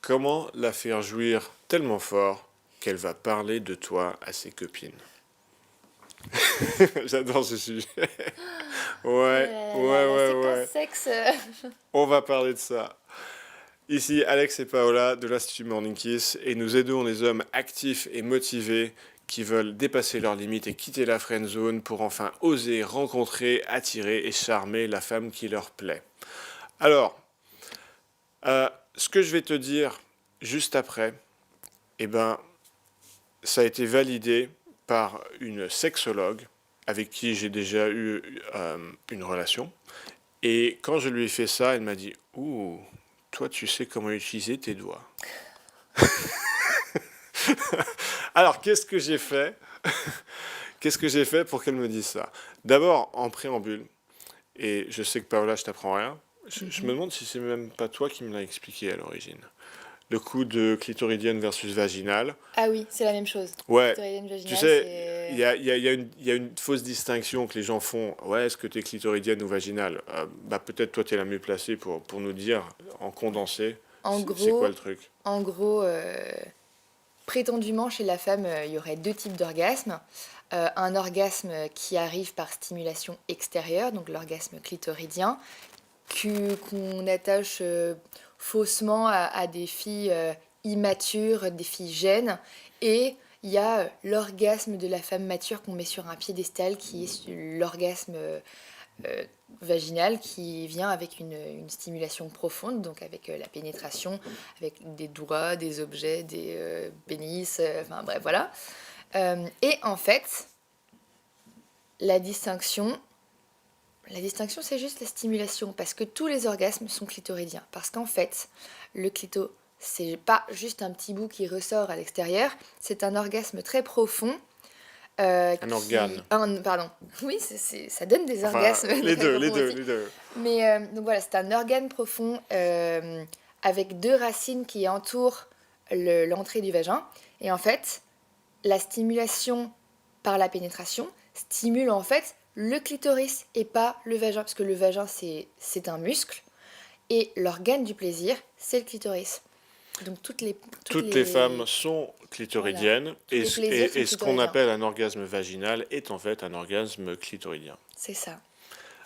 Comment la faire jouir tellement fort qu'elle va parler de toi à ses copines? J'adore ce sujet. Oh Ouais, là là là, ouais, la ouais, séquence ouais. sexe. On va parler de ça. Ici, Alex et Paola de l'Institut Morning Kiss, et nous aidons les hommes actifs et motivés qui veulent dépasser leurs limites et quitter la friend zone pour enfin oser rencontrer, attirer et charmer la femme qui leur plaît. Alors, ce que je vais te dire juste après, eh ben, ça a été validé par une sexologue avec qui j'ai déjà eu une relation. Et quand je lui ai fait ça, elle m'a dit: Ouh, toi, tu sais comment utiliser tes doigts. Alors, qu'est-ce que j'ai fait? Qu'est-ce que j'ai fait pour qu'elle me dise ça? D'abord, en préambule, et je sais que Paola, je t'apprends rien, je me Mhm. demande si c'est même pas toi qui me l'as expliqué à l'origine. Le coup de clitoridienne versus vaginale. Ah oui, c'est la même chose. Ouais, Clitoridienne tu vaginale, sais, il c'est... y a, il y a- il y a il y a une fausse distinction que les gens font. Ouais, est-ce que tu es clitoridienne ou vaginale? Bah, peut-être toi, tu es la mieux placée pour nous dire, en condensé, En c'est quoi le gros, truc? en gros, prétendument, chez la femme, il y aurait deux types d'orgasmes. Un orgasme qui arrive par stimulation extérieure, donc l'orgasme clitoridien, qu'on attache faussement à des filles immatures, des filles jeunes. Et il y a l'orgasme de la femme mature qu'on met sur un piédestal, qui est l'orgasme euh, vaginal, qui vient avec une stimulation profonde, donc avec la pénétration, avec des doigts, des objets, des pénis, enfin bref, voilà. Et en fait, la distinction, la distinction, c'est juste la stimulation, parce que tous les orgasmes sont clitoridiens. Parce qu'en fait, le clito, c'est pas juste un petit bout qui ressort à l'extérieur, c'est un orgasme très profond Un organe. pardon. Oui, ça donne des Enfin, orgasmes les très deux, les profonds deux, aussi. les deux. Mais donc voilà, c'est un organe profond avec deux racines qui entourent l'entrée du vagin. Et en fait, la stimulation par la pénétration stimule en fait le clitoris et pas le vagin, parce que le vagin c'est un muscle et l'organe du plaisir c'est le clitoris. Donc toutes Toutes les femmes les sont voilà, clitoridiennes tous les plaisirs sont et ce qu'on clitoridiens. appelle un orgasme vaginal est en fait un orgasme clitoridien. C'est ça.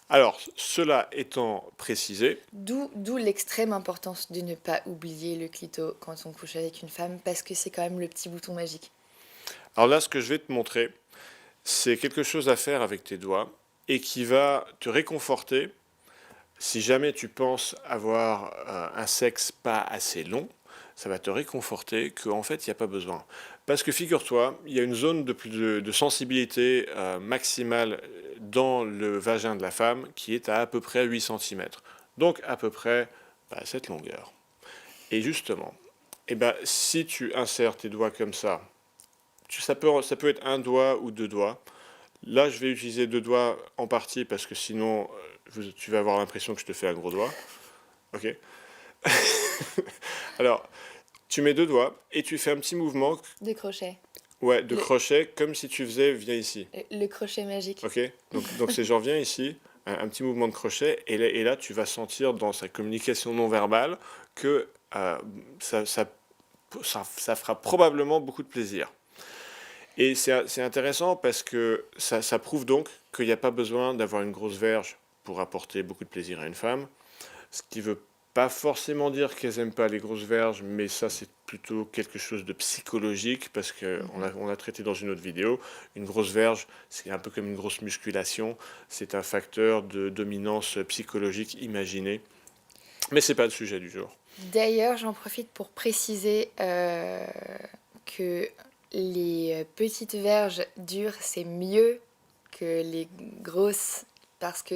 Alors, cela étant précisé, D'où l'extrême importance de ne pas oublier le clito quand on couche avec une femme, parce que c'est quand même le petit bouton magique. alors là, ce que je vais te montrer, c'est quelque chose à faire avec tes doigts et qui va te réconforter si jamais tu penses avoir un sexe pas assez long. Ça va te réconforter qu'en fait, il n'y a pas besoin. Parce que figure-toi, il y a une zone de sensibilité maximale dans le vagin de la femme qui est à peu près 8 cm. Donc à peu près cette longueur. Et justement, eh ben, si tu insères tes doigts comme ça peut être un doigt ou deux doigts. Là, je vais utiliser deux doigts en partie parce que sinon, tu vas avoir l'impression que je te fais un gros doigt. Ok. Alors, tu mets deux doigts et tu fais un petit mouvement, De crochet. ouais, de Le, crochet comme si tu faisais viens ici. le crochet magique. Ok. Donc c'est genre viens ici, un petit mouvement de crochet et là, tu vas sentir dans sa communication non verbale que ça, ça, ça fera probablement beaucoup de plaisir. Et c'est intéressant parce que ça prouve donc qu'il n'y a pas besoin d'avoir une grosse verge pour apporter beaucoup de plaisir à une femme. Ce qui veut pas forcément dire qu'elles n'aiment pas les grosses verges, mais ça c'est plutôt quelque chose de psychologique parce qu'on Mhm. on a traité dans une autre vidéo. Une grosse verge, c'est un peu comme une grosse musculation. C'est un facteur de dominance psychologique imaginé. Mais c'est pas le sujet du jour. D'ailleurs, j'en profite pour préciser que les petites verges dures, c'est mieux que les grosses, parce que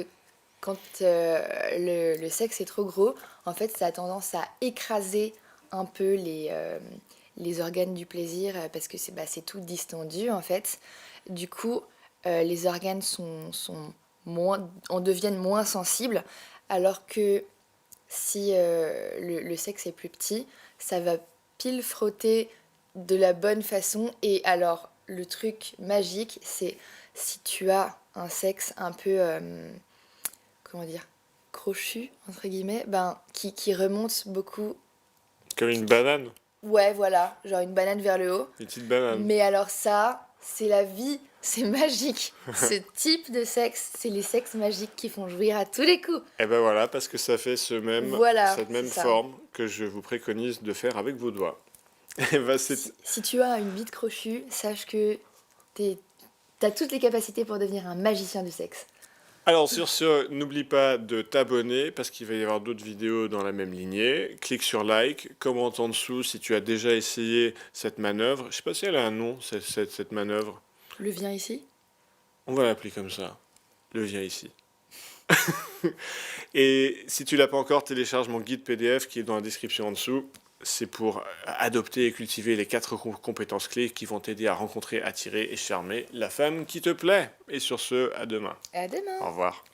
quand le sexe est trop gros, en fait, ça a tendance à écraser un peu les organes du plaisir, parce que c'est tout distendu, en fait. Du coup, les organes sont en deviennent moins sensibles, alors que si le sexe est plus petit, ça va pile frotter de la bonne façon. Et alors, le truc magique, c'est si tu as un sexe un peu, comment dire, crochu, entre guillemets, ben, qui remonte beaucoup Comme une banane, Ouais, voilà, genre une banane vers le haut. une petite banane. Mais alors ça, c'est la vie, c'est magique. Ce type de sexe, c'est les sexes magiques qui font jouir à tous les coups. Et ben voilà, parce que ça fait Voilà, cette même c'est ça. forme que je vous préconise de faire avec vos doigts. Et ben c'est... Si tu as une bite crochue, sache que t'as toutes les capacités pour devenir un magicien du sexe. Alors sur ce, n'oublie pas de t'abonner parce qu'il va y avoir d'autres vidéos dans la même lignée. Clique sur like, commente en dessous si tu as déjà essayé cette manœuvre. Je sais pas si elle a un nom, cette manœuvre. Le viens ici? On va l'appeler comme ça. Le viens ici. Et si tu l'as pas encore, télécharge mon guide PDF qui est dans la description en dessous. C'est pour adopter et cultiver les 4 compétences clés qui vont t'aider à rencontrer, attirer et charmer la femme qui te plaît. Et sur ce, à demain. À demain! Au revoir.